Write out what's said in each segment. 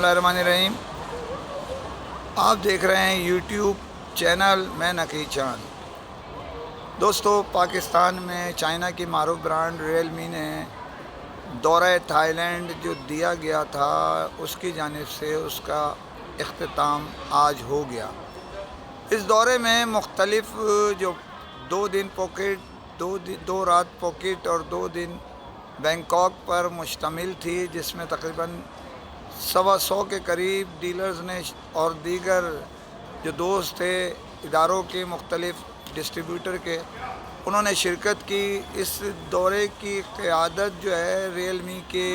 बिस्मिल्लाहिर्रहमानिर्रहीम। आप देख रहे हैं यूट्यूब चैनल मैं नकी चांद। दोस्तों, पाकिस्तान में चाइना की मारूफ ब्रांड रियलमी ने दौरे थाईलैंड जो दिया गया था उसकी जानिब से उसका इख्तिताम आज हो गया। इस दौरे में मुख्तलिफ जो 2 दिन पॉकेट, 2 रात पॉकेट और 2 दिन बैंकॉक पर मुश्तमिल थी, जिसमें तकरीबन 125 के करीब डीलर्स ने और दीगर जो दोस्त थे इदारों के मुख्तलिफ डिस्ट्रीब्यूटर के, उन्होंने शिरकत की। इस दौरे की क़यादत जो है रियलमी के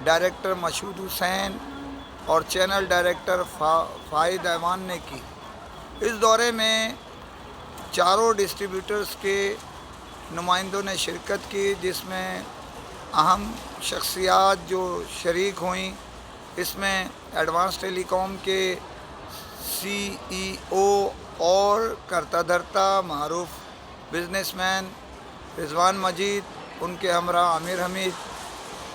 डायरेक्टर मशहूद हुसैन और चैनल डायरेक्टर फ़ाहिद ऐवान ने की। इस दौरे में चारों डिस्ट्रीब्यूटर्स के नुमाइंदों ने शिरकत की, जिसमें अहम शख्सियात जो शरीक हुईं, इसमें एडवांस टेलीकॉम के CEO और करता धरता मारूफ बिजनेसमैन रिजवान मजीद, उनके हमरा आमिर हमीद,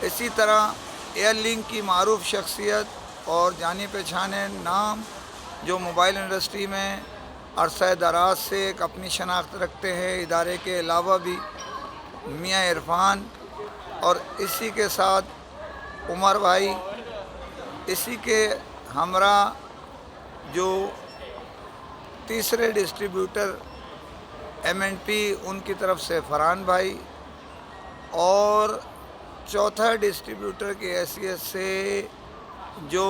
इसी तरह एयरलिंक की मारूफ शख्सियत और जानी पहचाने नाम जो मोबाइल इंडस्ट्री में अरसा दराज से एक अपनी शनाख्त रखते हैं इदारे के अलावा भी, मियाँ इरफान, और इसी के साथ उमर भाई, इसी के हमरा जो तीसरे डिस्ट्रीब्यूटर M&P उनकी तरफ से फरहान भाई, और चौथा डिस्ट्रीब्यूटर की हैसियत से जो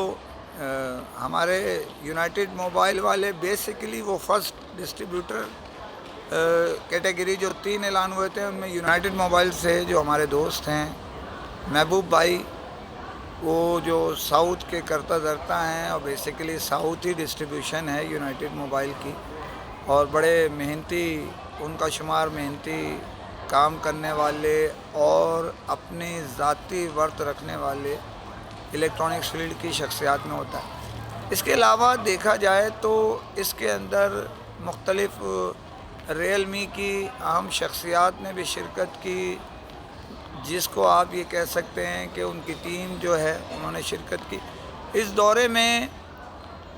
हमारे यूनाइटेड मोबाइल वाले, बेसिकली वो फर्स्ट डिस्ट्रीब्यूटर कैटेगरी जो 3 ऐलान हुए थे, उनमें यूनाइटेड मोबाइल से जो हमारे दोस्त हैं महबूब भाई, वो जो साउथ के करता धरता हैं और बेसिकली साउथ ही डिस्ट्रीब्यूशन है यूनाइटेड मोबाइल की, और बड़े मेहनती, उनका शुमार मेहनती काम करने वाले और अपनी ज़ाती वर्त रखने वाले इलेक्ट्रॉनिक्स फील्ड की शख्सियात में होता है। इसके अलावा देखा जाए तो इसके अंदर मुख्तलिफ रियलमी की अहम शख्सियात ने भी शिरकत की, जिसको आप ये कह सकते हैं कि उनकी टीम जो है उन्होंने शिरकत की। इस दौरे में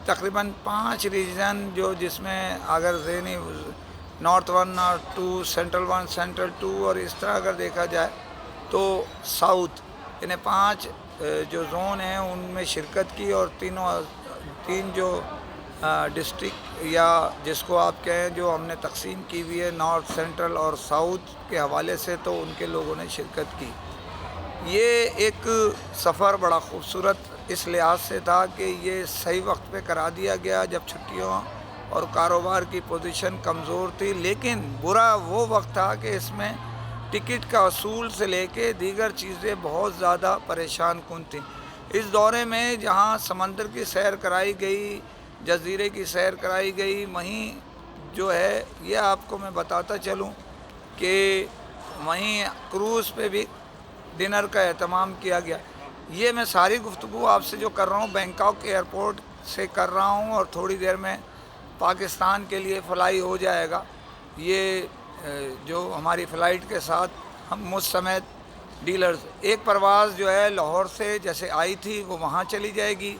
तकरीबन 5 रीजन जो, जिसमें अगर ज़हनी नॉर्थ 1, नॉर्थ 2, सेंट्रल 1, सेंट्रल 2 और इस तरह अगर देखा जाए तो साउथ, इन्हें 5 जो जोन हैं उनमें शिरकत की, और तीन जो डिस्ट्रिक्ट या जिसको आप कहें जो हमने तकसीम की हुई है नॉर्थ, सेंट्रल और साउथ के हवाले से, तो उनके लोगों ने शिरकत की। ये एक सफ़र बड़ा ख़ूबसूरत इस लिहाज से था कि ये सही वक्त पे करा दिया गया जब छुट्टियों और कारोबार की पोजीशन कमज़ोर थी, लेकिन बुरा वो वक्त था कि इसमें टिकट का असूल से लेके दीगर चीज़ें बहुत ज़्यादा परेशान कुन थीं। इस दौरे में जहाँ समंदर की सैर कराई गई, जज़ीरे की सैर कराई गई, वहीं जो है ये आपको मैं बताता चलूँ कि वहीं क्रूज़ पे भी डिनर का एहतमाम किया गया। ये मैं सारी गुफ्तगू आपसे जो कर रहा हूँ बैंकॉक एयरपोर्ट से कर रहा हूँ, और थोड़ी देर में पाकिस्तान के लिए फ़्लाई हो जाएगा। ये जो हमारी फ़्लाइट के साथ हम मुझ समेत डीलर्स, एक परवाज़ जो है लाहौर से जैसे आई थी वो वहाँ चली जाएगी,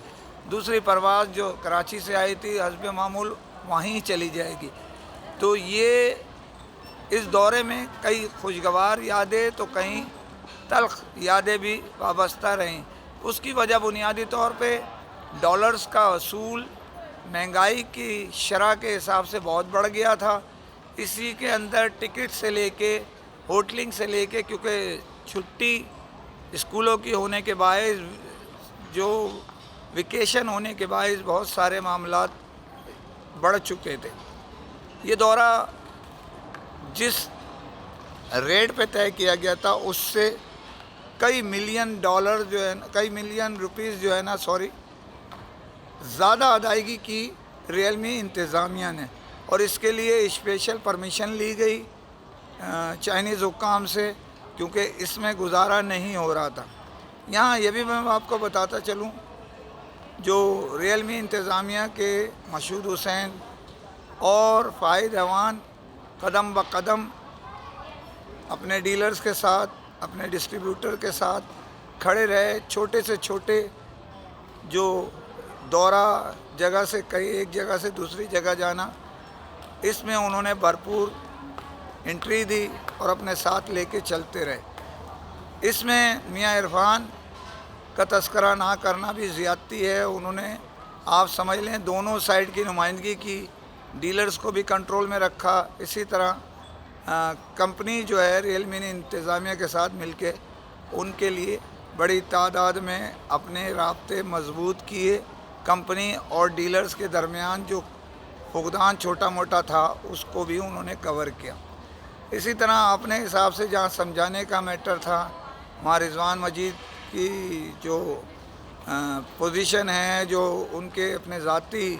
दूसरी परवाज़ जो कराची से आई थी हस्ब मामूल वहीं चली जाएगी। तो ये इस दौरे में कई खुशगवार यादें तो कहीं तल्ख़ यादें भी वाबस्ता रहीं। उसकी वजह बुनियादी तौर पे डॉलर्स का असूल महंगाई की शरह के हिसाब से बहुत बढ़ गया था। इसी के अंदर टिकट से लेके होटलिंग से लेके, क्योंकि छुट्टी स्कूलों की होने के बायस, जो वेकेशन होने के बायस बहुत सारे मामलात बढ़ चुके थे। ये दौरा जिस रेट पे तय किया गया था उससे कई मिलियन डॉलर जो है, कई मिलियन रुपीस जो है ना, ज़्यादा अदायगी की रियलमी इंतज़ामिया ने, और इसके लिए स्पेशल परमिशन ली गई चाइनीज़ हुक्काम से, क्योंकि इसमें गुजारा नहीं हो रहा था। यहाँ ये भी मैं आपको बताता चलूँ, जो रियलमी इंतज़ामिया के मशहूद हुसैन और फ़ाहिद ऐवान कदम ब कदम अपने डीलर्स के साथ, अपने डिस्ट्रीब्यूटर के साथ खड़े रहे। छोटे से छोटे جو دورہ جگہ سے ایک جگہ سے دوسری جگہ جانا، اس میں انہوں نے بھرپور انٹری دی اور اپنے ساتھ لے کے چلتے رہے۔ اس میں میاں عرفان کا تذکرہ نہ کرنا بھی زیادتی ہے۔ انہوں نے، آپ سمجھ لیں، دونوں سائیڈ کی نمائندگی کی، ڈیلرز کو بھی کنٹرول میں رکھا، اسی طرح کمپنی جو ہے ریئل می نے انتظامیہ کے ساتھ مل کے ان کے لیے بڑی تعداد میں اپنے رابطے مضبوط کیے۔ کمپنی اور ڈیلرز کے درمیان جو فقدان چھوٹا موٹا تھا اس کو بھی انہوں نے کور کیا۔ اسی طرح اپنے حساب سے جہاں سمجھانے کا میٹر تھا، وہاں رضوان مجید کی جو پوزیشن ہے، جو ان کے اپنے ذاتی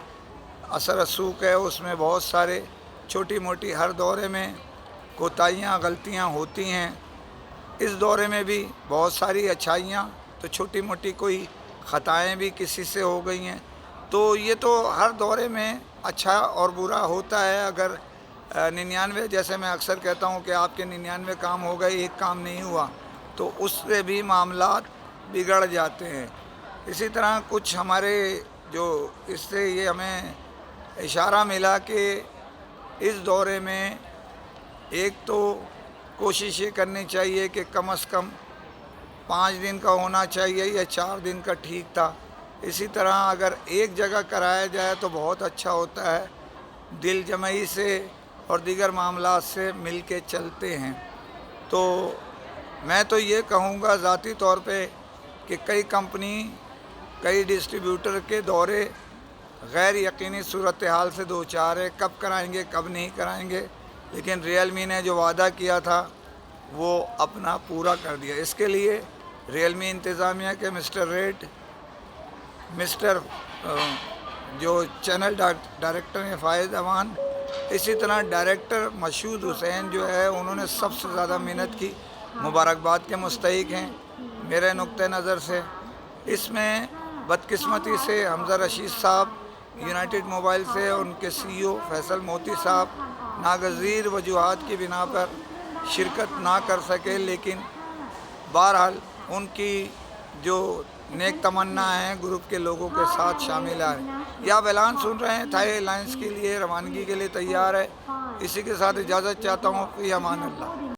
اثر رسوخ ہے، اس میں بہت سارے چھوٹی موٹی ہر دورے میں کوتاہیاں غلطیاں ہوتی ہیں۔ اس دورے میں بھی بہت ساری اچھائیاں، تو چھوٹی موٹی کوئی خطائیں بھی کسی سے ہو گئی ہیں۔ تو یہ تو ہر دورے میں اچھا اور برا ہوتا ہے۔ اگر 99، جیسے میں اکثر کہتا ہوں کہ آپ کے 99 کام ہو گئے، ایک کام نہیں ہوا، تو اس سے بھی معاملات بگڑ جاتے ہیں۔ اسی طرح کچھ ہمارے جو اس سے یہ ہمیں اشارہ ملا کہ اس دورے میں ایک تو کوشش یہ کرنی چاہیے کہ کم از کم 5 دن کا ہونا چاہیے یا 4 دن کا ٹھیک تھا۔ اسی طرح اگر ایک جگہ کرایا جائے تو بہت اچھا ہوتا ہے، دل جمعی سے اور دیگر معاملات سے مل کے چلتے ہیں۔ تو میں تو یہ کہوں گا ذاتی طور پہ کہ کئی کمپنی، کئی ڈسٹریبیوٹر کے دورے غیر یقینی صورتحال سے دوچار ہے، کب کرائیں گے کب نہیں کرائیں گے، لیکن ریئل می نے جو وعدہ کیا تھا وہ اپنا پورا کر دیا۔ اس کے لیے ریئل می انتظامیہ کے مسٹر ریڈ، مسٹر جو چینل ڈائریکٹر ہیں فائز امان، اسی طرح ڈائریکٹر مشہود حسین جو ہے، انہوں نے سب سے زیادہ محنت کی، مبارکباد کے مستحق ہیں میرے نقطۂ نظر سے۔ اس میں بدقسمتی سے حمزہ رشید صاحب یونائٹڈ موبائل سے، ان کے سی او فیصل موتی صاحب ناگزیر وجوہات کی بنا پر شرکت نہ کر سکے، لیکن بہرحال ان کی جو نیک تمنا ہے گروپ کے لوگوں کے ساتھ شامل آئے۔ یہ آپ اعلان سن رہے ہیں، تھائی الائنس کے لیے روانگی کے لیے تیار ہے۔ اسی کے ساتھ اجازت چاہتا ہوں، فی امان اللہ۔